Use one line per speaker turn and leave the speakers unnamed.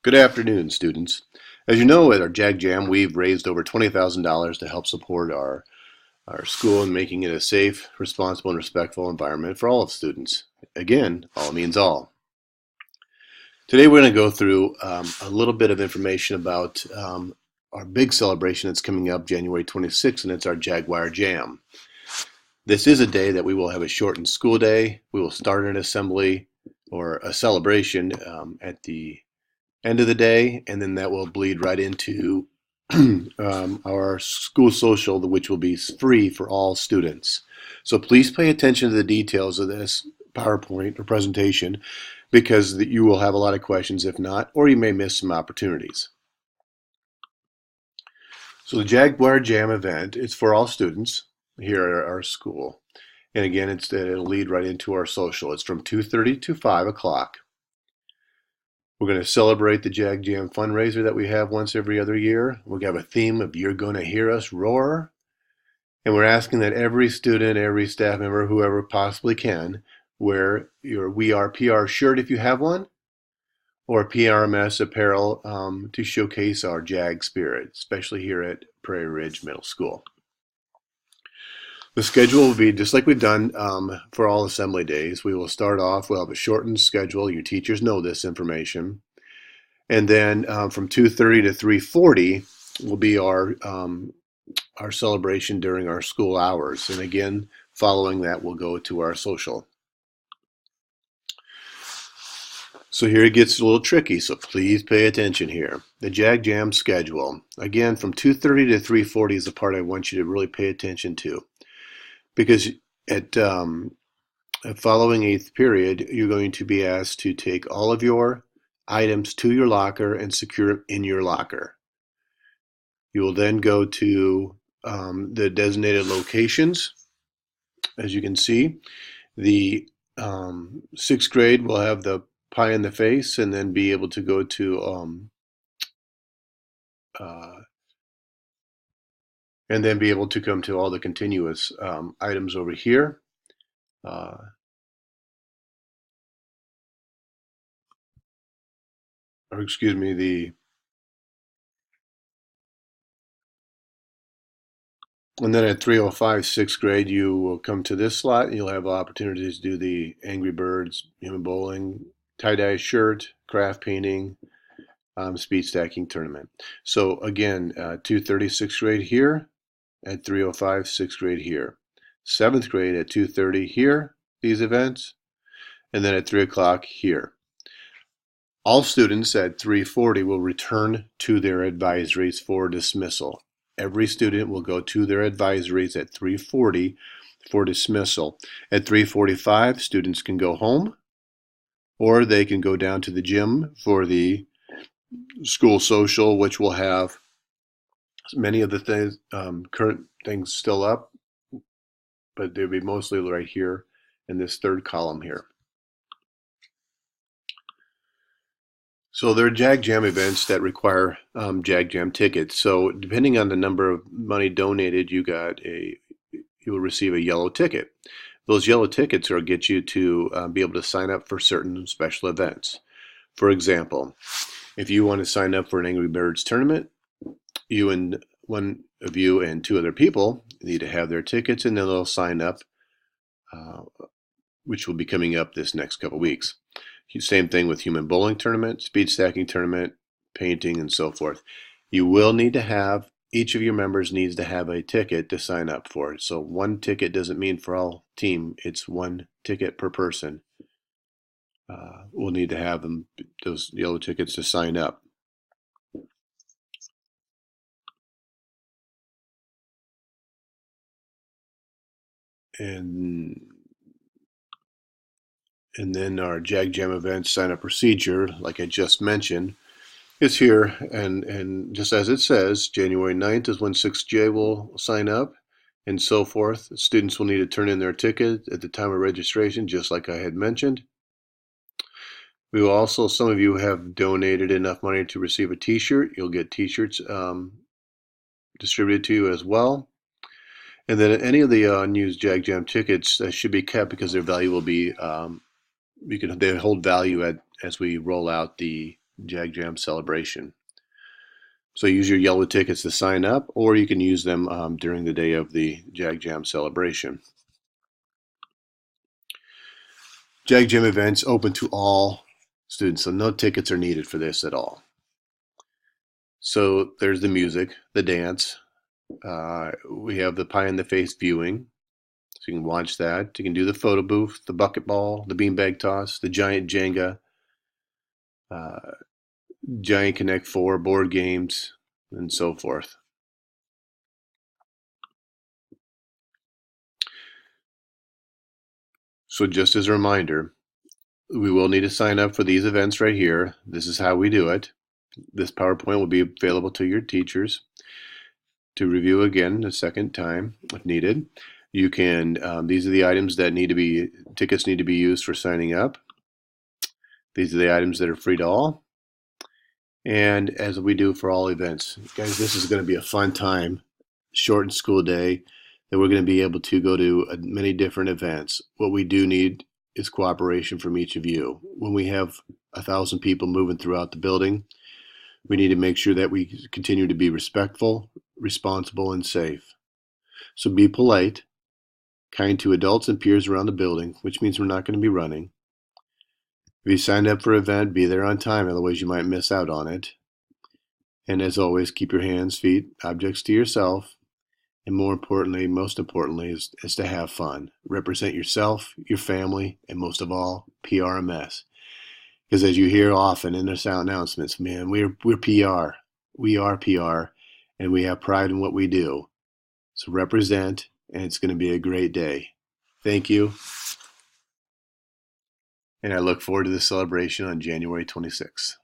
Good afternoon, students. As you know, at our JAG Jam, we've raised over $20,000 to help support our school in making it a safe, responsible, and respectful environment for all of students. Again, all means all. Today, we're going to go through a little bit of information about our big celebration that's coming up January 26th, and it's our Jaguar Jam. This is a day that we will have a shortened school day. We will start an assembly or a celebration at the end of the day, and then that will bleed right into our school social, which will be free for all students. So please pay attention to the details of this PowerPoint or presentation because you will have a lot of questions if not, or you may miss some opportunities. So the Jaguar Jam event is for all students here at our school. And again, it'll lead right into our social. It's from 2:30 to 5 o'clock. We're going to celebrate the Jag Jam fundraiser that we have once every other year. We have a theme of You're Gonna Hear Us Roar. And we're asking that every student, every staff member, whoever possibly can, wear your We Are PR shirt if you have one, or PRMS apparel to showcase our JAG spirit, especially here at Prairie Ridge Middle School. The schedule will be just like we've done for all assembly days. We will start off, we'll have a shortened schedule. Your teachers know this information. And then from 2:30 to 3:40 will be our celebration during our school hours. And again, following that, we'll go to our social. So here it gets a little tricky, so please pay attention here. The Jag Jam schedule. Again, from 2:30 to 3:40 is the part I want you to really pay attention to. Because at following 8th period, you're going to be asked to take all of your items to your locker and secure them in your locker. You will then go to the designated locations. As you can see, the 6th grade will have the pie in the face and then be able to go to and then be able to come to all the continuous items over here. Or excuse me, and then at 3:05, 6th grade, you will come to this slot and you'll have opportunities to do the Angry Birds, human bowling, tie-dye shirt, craft painting, speed stacking tournament. So again, 2:30, 6th grade here, at 3:05, 6th grade here. 7th grade at 2:30 here, these events, and then at 3 o'clock here. All students at 3:40 will return to their advisories for dismissal. Every student will go to their advisories at 3:40 for dismissal. At 3:45, students can go home, or they can go down to the gym for the school social, which will have many of the things, current things still up, but they'll be mostly right here in this third column here. So there are Jag Jam events that require Jag Jam tickets. So depending on the number of money donated, you will receive a yellow ticket. Those yellow tickets will get you to be able to sign up for certain special events. For example, if you want to sign up for an Angry Birds tournament, you and one of you and 2 other people need to have their tickets, and then they'll sign up, which will be coming up this next couple weeks. Same thing with human bowling tournament, speed stacking tournament, painting, and so forth. You will need to have, each of your members needs to have a ticket to sign up for it. So one ticket doesn't mean for all team, it's one ticket per person. We'll need to have those yellow tickets to sign up. And then our Jag Jam event sign up procedure, like I just mentioned, is here. And just as it says, January 9th is when 6J will sign up and so forth. Students will need to turn in their ticket at the time of registration, just like I had mentioned. We will also, some of you have donated enough money to receive a t-shirt. You'll get t-shirts distributed to you as well. And then any of the unused Jag Jam tickets should be kept because their value will be, they hold value as we roll out the Jag Jam celebration. So use your yellow tickets to sign up, or you can use them during the day of the Jag Jam celebration. Jag Jam events open to all students, so no tickets are needed for this at all. So there's the music, the dance. We have the pie in the face viewing, so you can watch that. You can do the photo booth, the bucket ball, the beanbag toss, the giant Jenga, Giant Connect 4 board games, and so forth. So just as a reminder, we will need to sign up for these events right here. This is how we do it. This PowerPoint will be available to your teachers to review again a second time if needed. You can, these are the items that tickets need to be used for signing up. These are the items that are free to all. And as we do for all events, guys, this is going to be a fun time, shortened school day, that we're going to be able to go to many different events. What we do need is cooperation from each of you. When we have 1,000 people moving throughout the building, we need to make sure that we continue to be respectful, responsible, and safe. So be polite, kind to adults and peers around the building, which means we're not going to be running. If you signed up for an event, be there on time, otherwise you might miss out on it. And as always, keep your hands, feet, objects to yourself. And most importantly, is to have fun. Represent yourself, your family, and most of all, PRMS. Because as you hear often in the announcements, man, we're PR. We are PR, and we have pride in what we do. So represent, and it's going to be a great day. Thank you. And I look forward to the celebration on January 26th.